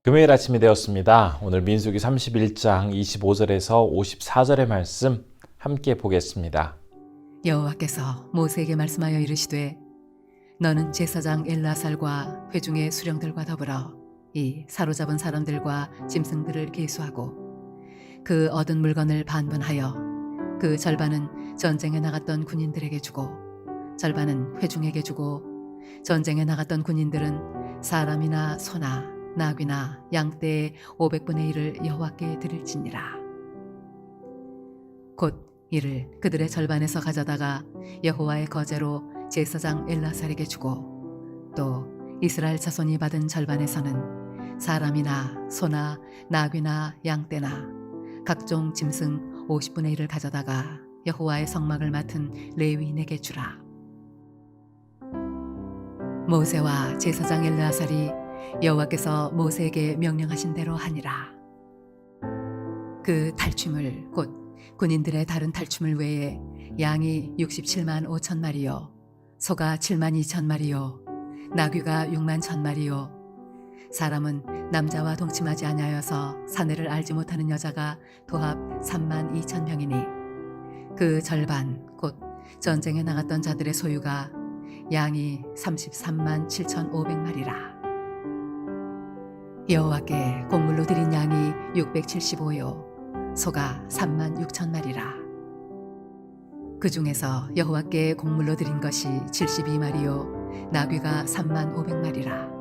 금요일 아침이 되었습니다. 오늘 민수기 31장 25절에서 54절의 말씀 함께 보겠습니다. 여호와께서 모세에게 말씀하여 이르시되 너는 제사장 엘르아살과 회중의 수령들과 더불어 이 사로잡은 사람들과 짐승들을 계수하고 그 얻은 물건을 반분하여 그 절반은 전쟁에 나갔던 군인들에게 주고 절반은 회중에게 주고 전쟁에 나갔던 군인들은 사람이나 소나 나귀나 양떼의 500분의 1을 여호와께 드릴지니라. 곧 이를 그들의 절반에서 가져다가 여호와의 거제로 제사장 엘르아살에게 주고 또 이스라엘 자손이 받은 절반에서는 사람이나 소나 나귀나 양떼나 각종 짐승 50분의 1을 가져다가 여호와의 성막을 맡은 레위인에게 주라. 모세와 제사장 엘르아살이 여호와께서 모세에게 명령하신 대로 하니라. 그 탈취물 곧 군인들의 다른 탈취물 외에 양이 67만 5천 마리요 소가 7만 2천 마리요 나귀가 6만 1천 마리요 사람은 남자와 동침하지 아니하여서 사내를 알지 못하는 여자가 도합 3만 2천 명이니 그 절반 곧 전쟁에 나갔던 자들의 소유가 양이 33만 7,500마리라. 여호와께 곡물로 드린 양이 675요 소가 3만 6천 마리라. 그 중에서 여호와께 곡물로 드린 것이 72마리요 나귀가 3만 500마리라.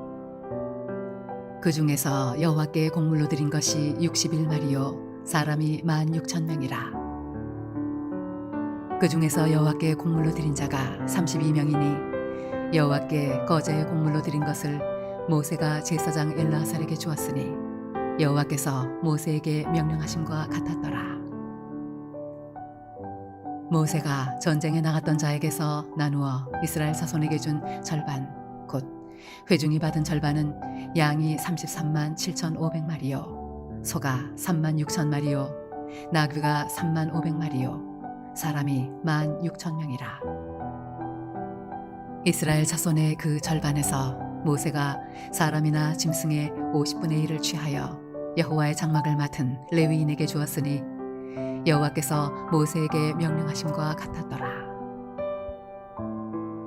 그 중에서 여호와께 곡물로 드린 것이 61마리요 사람이 16,000명이라. 그 중에서 여호와께 곡물로 드린 자가 32명이니 여호와께 거제의 곡물로 드린 것을 모세가 제사장 엘르아살에게 주었으니 여호와께서 모세에게 명령하심과 같았더라. 모세가 전쟁에 나갔던 자에게서 나누어 이스라엘 자손에게 준 절반 곧 회중이 받은 절반은 양이 33만 7,500마리요 소가 3만 6천 마리요 나귀가 3만 500마리요 사람이 1만 6천 명이라. 이스라엘 자손의 그 절반에서 모세가 사람이나 짐승의 50분의 1을 취하여 여호와의 장막을 맡은 레위인에게 주었으니 여호와께서 모세에게 명령하심과 같았더라.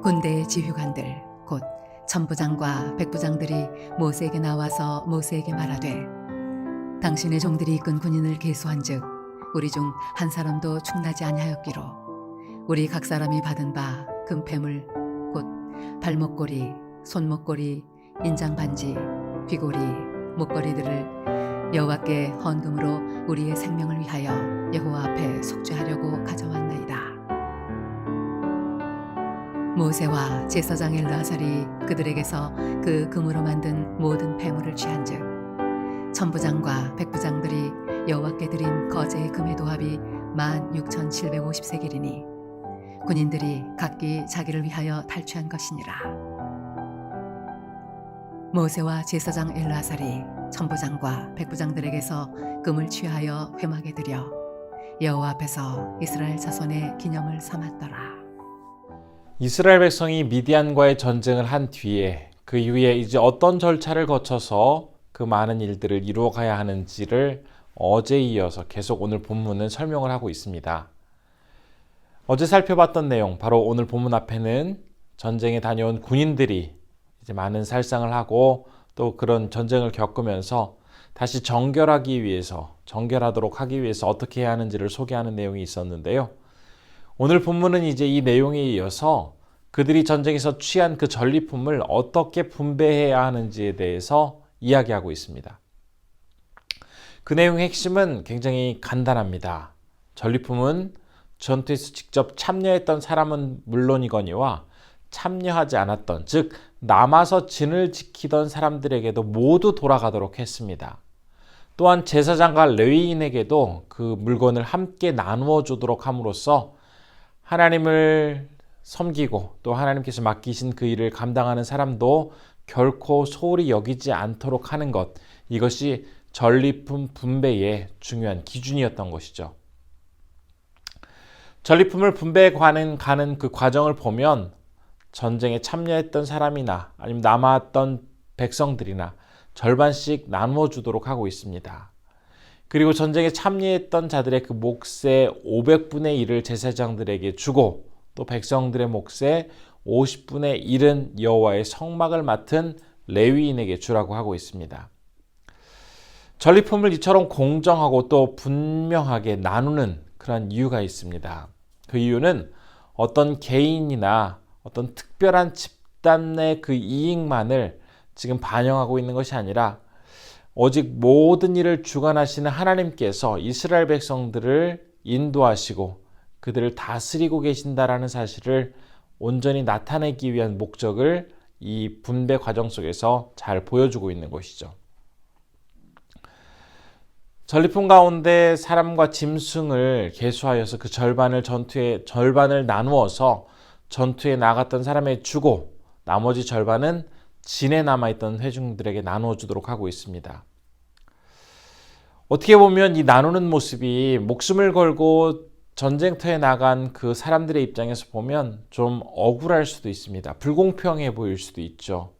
군대의 지휘관들 곧 천부장과 백부장들이 모세에게 나와서 모세에게 말하되 당신의 종들이 이끈 군인을 계수한즉 우리 중 한 사람도 충나지 아니하였기로 우리 각 사람이 받은 바 금패물 곧 발목걸이 손목걸이, 인장반지, 귀고리, 목걸이들을 여호와께 헌금으로 우리의 생명을 위하여 여호와 앞에 속죄하려고 가져왔나이다. 모세와 제사장 엘르아살이 그들에게서 그 금으로 만든 모든 폐물을 취한즉 천부장과 백부장들이 여호와께 드린 거제의 금의 도합이 16,750세겔이니 군인들이 각기 자기를 위하여 탈취한 것이니라. 모세와 제사장 엘르아살이 천부장과 백부장들에게서 금을 취하여 회막에 들여 여호와 앞에서 이스라엘 자손의 기념을 삼았더라. 이스라엘 백성이 미디안과의 전쟁을 한 뒤에 그 이후에 이제 어떤 절차를 거쳐서 그 많은 일들을 이루어가야 하는지를 어제에 이어서 계속 오늘 본문은 설명을 하고 있습니다. 어제 살펴봤던 내용, 바로 오늘 본문 앞에는 전쟁에 다녀온 군인들이 이제 많은 살상을 하고 또 그런 전쟁을 겪으면서 다시 정결하도록 하기 위해서 어떻게 해야 하는지를 소개하는 내용이 있었는데요. 오늘 본문은 이제 이 내용에 이어서 그들이 전쟁에서 취한 그 전리품을 어떻게 분배해야 하는지에 대해서 이야기하고 있습니다. 그 내용의 핵심은 굉장히 간단합니다. 전리품은 전투에서 직접 참여했던 사람은 물론이거니와 참여하지 않았던, 즉 남아서 진을 지키던 사람들에게도 모두 돌아가도록 했습니다. 또한 제사장과 레위인에게도 그 물건을 함께 나누어 주도록 함으로써 하나님을 섬기고 또 하나님께서 맡기신 그 일을 감당하는 사람도 결코 소홀히 여기지 않도록 하는 것, 이것이 전리품 분배의 중요한 기준이었던 것이죠. 전리품을 분배해 가는 그 과정을 보면 전쟁에 참여했던 사람이나 아니면 남았던 백성들이나 절반씩 나누어 주도록 하고 있습니다. 그리고 전쟁에 참여했던 자들의 그 몫의 500분의 1을 제사장들에게 주고 또 백성들의 몫의 50분의 1은 여호와의 성막을 맡은 레위인에게 주라고 하고 있습니다. 전리품을 이처럼 공정하고 또 분명하게 나누는 그런 이유가 있습니다. 그 이유는 어떤 개인이나 어떤 특별한 집단의 그 이익만을 지금 반영하고 있는 것이 아니라 오직 모든 일을 주관하시는 하나님께서 이스라엘 백성들을 인도하시고 그들을 다스리고 계신다라는 사실을 온전히 나타내기 위한 목적을 이 분배 과정 속에서 잘 보여주고 있는 것이죠. 전리품 가운데 사람과 짐승을 계수하여서 그 절반을 나누어서 전투에 나갔던 사람에게 주고 나머지 절반은 진에 남아있던 회중들에게 나누어 주도록 하고 있습니다. 어떻게 보면 이 나누는 모습이 목숨을 걸고 전쟁터에 나간 그 사람들의 입장에서 보면 좀 억울할 수도 있습니다. 불공평해 보일 수도 있죠.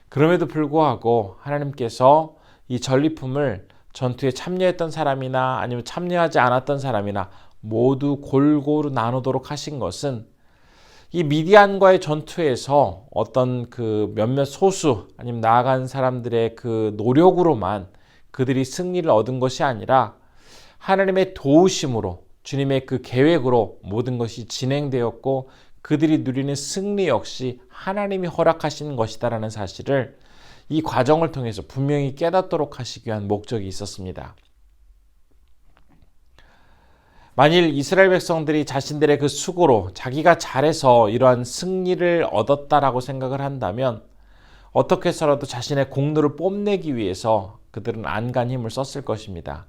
그럼에도 불구하고 하나님께서 이 전리품을 전투에 참여했던 사람이나 아니면 참여하지 않았던 사람이나 모두 골고루 나누도록 하신 것은 이 미디안과의 전투에서 어떤 그 몇몇 소수 아니면 나아간 사람들의 그 노력으로만 그들이 승리를 얻은 것이 아니라 하나님의 도우심으로 주님의 그 계획으로 모든 것이 진행되었고 그들이 누리는 승리 역시 하나님이 허락하신 것이다라는 사실을 이 과정을 통해서 분명히 깨닫도록 하시기 위한 목적이 있었습니다. 만일 이스라엘 백성들이 자신들의 그 수고로 자기가 잘해서 이러한 승리를 얻었다라고 생각을 한다면 어떻게 해서라도 자신의 공로를 뽐내기 위해서 그들은 안간 힘을 썼을 것입니다.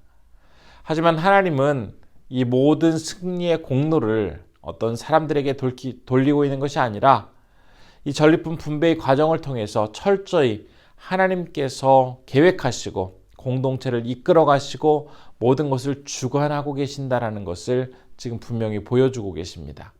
하지만 하나님은 이 모든 승리의 공로를 어떤 사람들에게 돌리고 있는 것이 아니라 이 전리품 분배의 과정을 통해서 철저히 하나님께서 계획하시고 공동체를 이끌어 가시고 모든 것을 주관하고 계신다라는 것을 지금 분명히 보여주고 계십니다.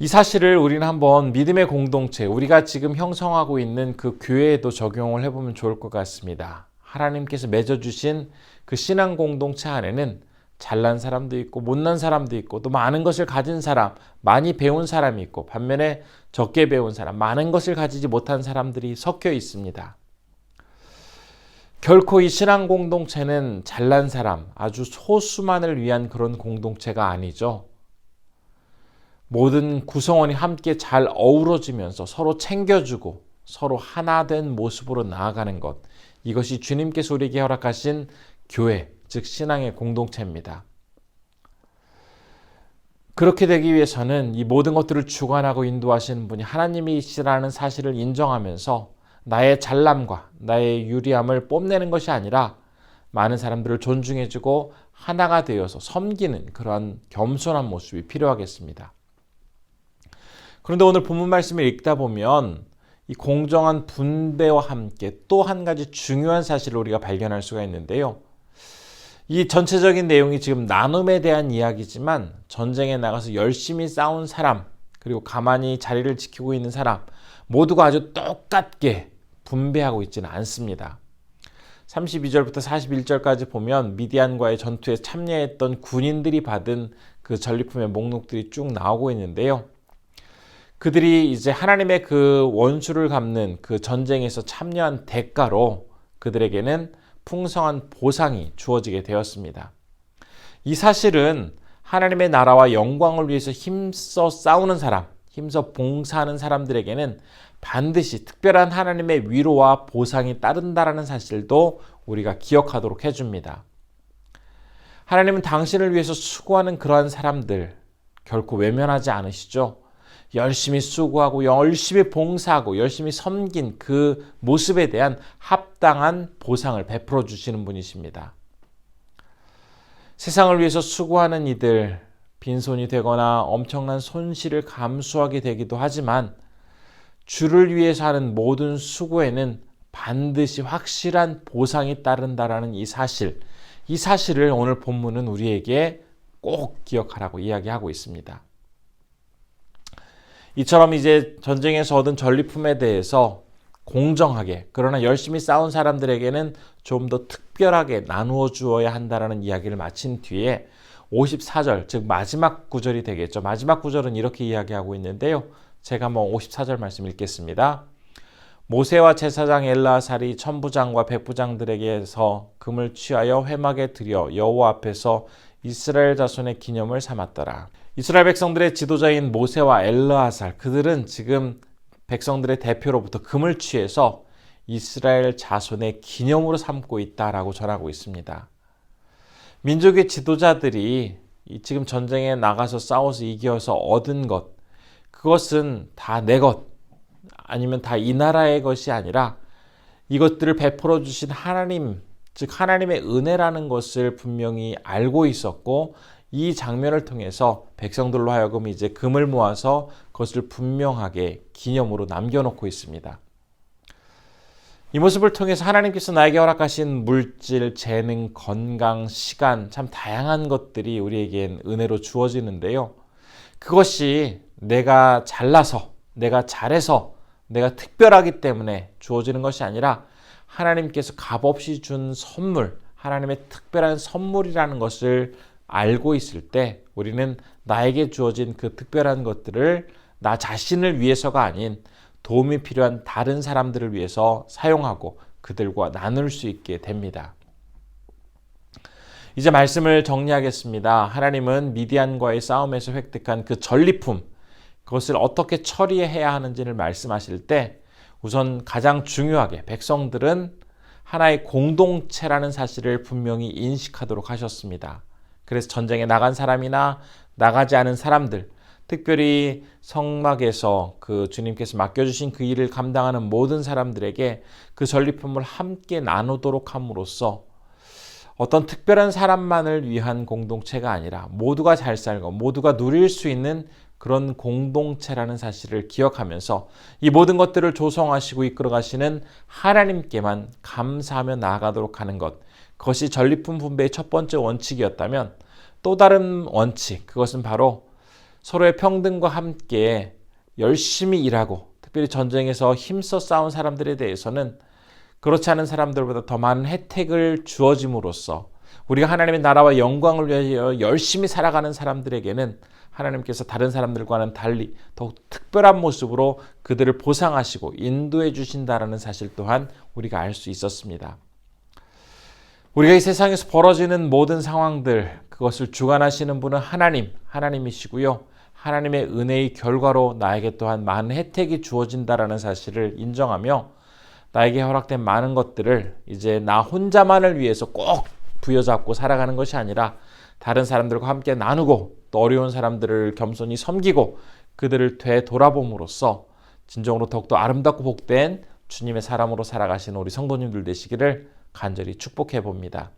이 사실을 우리는 한번 믿음의 공동체, 우리가 지금 형성하고 있는 그 교회에도 적용을 해보면 좋을 것 같습니다. 하나님께서 맺어주신 그 신앙 공동체 안에는 잘난 사람도 있고 못난 사람도 있고 또 많은 것을 가진 사람, 많이 배운 사람이 있고 반면에 적게 배운 사람, 많은 것을 가지지 못한 사람들이 섞여 있습니다. 결코 이 신앙 공동체는 잘난 사람, 아주 소수만을 위한 그런 공동체가 아니죠. 모든 구성원이 함께 잘 어우러지면서 서로 챙겨주고 서로 하나 된 모습으로 나아가는 것, 이것이 주님께서 우리에게 허락하신 교회, 즉 신앙의 공동체입니다. 그렇게 되기 위해서는 이 모든 것들을 주관하고 인도하시는 분이 하나님이시라는 사실을 인정하면서 나의 잘남과 나의 유리함을 뽐내는 것이 아니라 많은 사람들을 존중해주고 하나가 되어서 섬기는 그러한 겸손한 모습이 필요하겠습니다. 그런데 오늘 본문 말씀을 읽다 보면 이 공정한 분배와 함께 또 한 가지 중요한 사실을 우리가 발견할 수가 있는데요. 이 전체적인 내용이 지금 나눔에 대한 이야기지만 전쟁에 나가서 열심히 싸운 사람 그리고 가만히 자리를 지키고 있는 사람 모두가 아주 똑같게 분배하고 있지는 않습니다. 32절부터 41절까지 보면 미디안과의 전투에 참여했던 군인들이 받은 그 전리품의 목록들이 쭉 나오고 있는데요. 그들이 이제 하나님의 그 원수를 갚는 그 전쟁에서 참여한 대가로 그들에게는 풍성한 보상이 주어지게 되었습니다. 이 사실은 하나님의 나라와 영광을 위해서 힘써 싸우는 사람, 힘써 봉사하는 사람들에게는 반드시 특별한 하나님의 위로와 보상이 따른다라는 사실도 우리가 기억하도록 해줍니다. 하나님은 당신을 위해서 수고하는 그러한 사람들 결코 외면하지 않으시죠. 열심히 수고하고 열심히 봉사하고 열심히 섬긴 그 모습에 대한 합당한 보상을 베풀어 주시는 분이십니다. 세상을 위해서 수고하는 이들 빈손이 되거나 엄청난 손실을 감수하게 되기도 하지만 주를 위해서 하는 모든 수고에는 반드시 확실한 보상이 따른다라는 이 사실을 오늘 본문은 우리에게 꼭 기억하라고 이야기하고 있습니다. 이처럼 이제 전쟁에서 얻은 전리품에 대해서 공정하게, 그러나 열심히 싸운 사람들에게는 좀 더 특별하게 나누어 주어야 한다라는 이야기를 마친 뒤에 54절, 즉 마지막 구절이 되겠죠. 마지막 구절은 이렇게 이야기하고 있는데요. 제가 한번 54절 말씀 읽겠습니다. 모세와 제사장 엘르아살이 천부장과 백부장들에게서 금을 취하여 회막에 들여 여호와 앞에서 이스라엘 자손의 기념을 삼았더라. 이스라엘 백성들의 지도자인 모세와 엘르아살, 그들은 지금 백성들의 대표로부터 금을 취해서 이스라엘 자손의 기념으로 삼고 있다라고 전하고 있습니다. 민족의 지도자들이 지금 전쟁에 나가서 싸워서 이겨서 얻은 것, 그것은 다 내 것, 아니면 다 이 나라의 것이 아니라 이것들을 베풀어 주신 하나님, 즉 하나님의 은혜라는 것을 분명히 알고 있었고, 이 장면을 통해서 백성들로 하여금 이제 금을 모아서 그것을 분명하게 기념으로 남겨놓고 있습니다. 이 모습을 통해서 하나님께서 나에게 허락하신 물질, 재능, 건강, 시간, 참 다양한 것들이 우리에겐 은혜로 주어지는데요. 그것이 내가 잘나서, 내가 잘해서, 내가 특별하기 때문에 주어지는 것이 아니라 하나님께서 값없이 준 선물, 하나님의 특별한 선물이라는 것을 알고 있을 때 우리는 나에게 주어진 그 특별한 것들을 나 자신을 위해서가 아닌 도움이 필요한 다른 사람들을 위해서 사용하고 그들과 나눌 수 있게 됩니다. 이제 말씀을 정리하겠습니다. 하나님은 미디안과의 싸움에서 획득한 그 전리품, 그것을 어떻게 처리해야 하는지를 말씀하실 때 우선 가장 중요하게 백성들은 하나의 공동체라는 사실을 분명히 인식하도록 하셨습니다. 그래서 전쟁에 나간 사람이나 나가지 않은 사람들, 특별히 성막에서 그 주님께서 맡겨주신 그 일을 감당하는 모든 사람들에게 그 전리품을 함께 나누도록 함으로써 어떤 특별한 사람만을 위한 공동체가 아니라 모두가 잘 살고 모두가 누릴 수 있는 그런 공동체라는 사실을 기억하면서 이 모든 것들을 조성하시고 이끌어가시는 하나님께만 감사하며 나아가도록 하는 것, 그것이 전리품 분배의 첫 번째 원칙이었다면, 또 다른 원칙, 그것은 바로 서로의 평등과 함께 열심히 일하고 특별히 전쟁에서 힘써 싸운 사람들에 대해서는 그렇지 않은 사람들보다 더 많은 혜택을 주어짐으로써 우리가 하나님의 나라와 영광을 위하여 열심히 살아가는 사람들에게는 하나님께서 다른 사람들과는 달리 더욱 특별한 모습으로 그들을 보상하시고 인도해 주신다는 사실 또한 우리가 알 수 있었습니다. 우리가 이 세상에서 벌어지는 모든 상황들, 그것을 주관하시는 분은 하나님이시고요. 하나님의 은혜의 결과로 나에게 또한 많은 혜택이 주어진다는 사실을 인정하며 나에게 허락된 많은 것들을 이제 나 혼자만을 위해서 꼭 부여잡고 살아가는 것이 아니라 다른 사람들과 함께 나누고 또 어려운 사람들을 겸손히 섬기고 그들을 되돌아봄으로써 진정으로 더욱더 아름답고 복된 주님의 사람으로 살아가시는 우리 성도님들 되시기를 간절히 축복해 봅니다.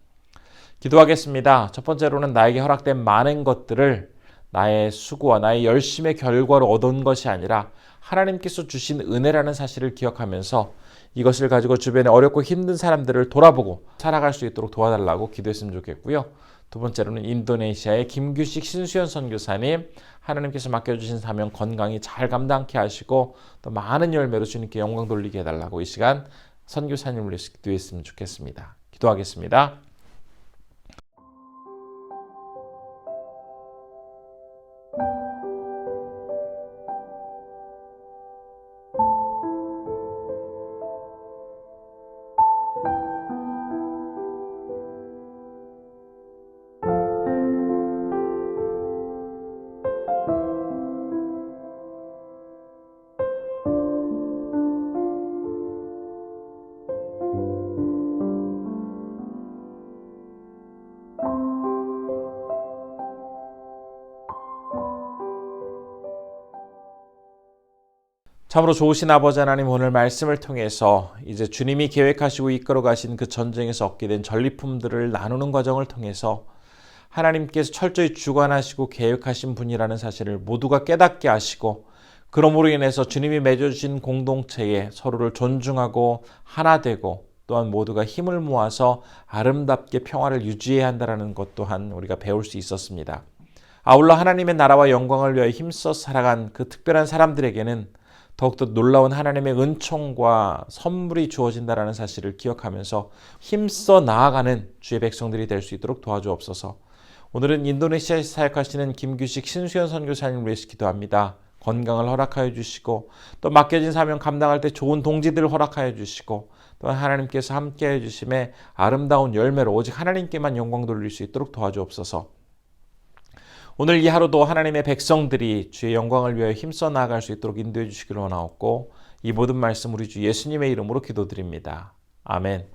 기도하겠습니다. 첫 번째로는 나에게 허락된 많은 것들을 나의 수고와 나의 열심의 결과로 얻은 것이 아니라 하나님께서 주신 은혜라는 사실을 기억하면서 이것을 가지고 주변에 어렵고 힘든 사람들을 돌아보고 살아갈 수 있도록 도와달라고 기도했으면 좋겠고요. 두 번째로는 인도네시아의 김규식 신수연 선교사님, 하나님께서 맡겨주신 사명 건강히 잘 감당케 하시고 또 많은 열매로 주님께 영광 돌리게 해달라고 이 시간 선교사님을 위해서 기도했으면 좋겠습니다. 기도하겠습니다. 참으로 좋으신 아버지 하나님, 오늘 말씀을 통해서 이제 주님이 계획하시고 이끌어 가신 그 전쟁에서 얻게 된 전리품들을 나누는 과정을 통해서 하나님께서 철저히 주관하시고 계획하신 분이라는 사실을 모두가 깨닫게 하시고, 그러므로 인해서 주님이 맺어주신 공동체에 서로를 존중하고 하나 되고 또한 모두가 힘을 모아서 아름답게 평화를 유지해야 한다는 것 또한 우리가 배울 수 있었습니다. 아울러 하나님의 나라와 영광을 위하여 힘써 살아간 그 특별한 사람들에게는 더욱더 놀라운 하나님의 은총과 선물이 주어진다라는 사실을 기억하면서 힘써 나아가는 주의 백성들이 될 수 있도록 도와주옵소서. 오늘은 인도네시아에서 사역하시는 김규식 신수연 선교사님을 위해서 기도합니다. 건강을 허락하여 주시고 또 맡겨진 사명 감당할 때 좋은 동지들을 허락하여 주시고 또 하나님께서 함께해 주심에 아름다운 열매로 오직 하나님께만 영광 돌릴 수 있도록 도와주옵소서. 오늘 이 하루도 하나님의 백성들이 주의 영광을 위하여 힘써 나아갈 수 있도록 인도해 주시기를 원하옵고 이 모든 말씀 우리 주 예수님의 이름으로 기도드립니다. 아멘.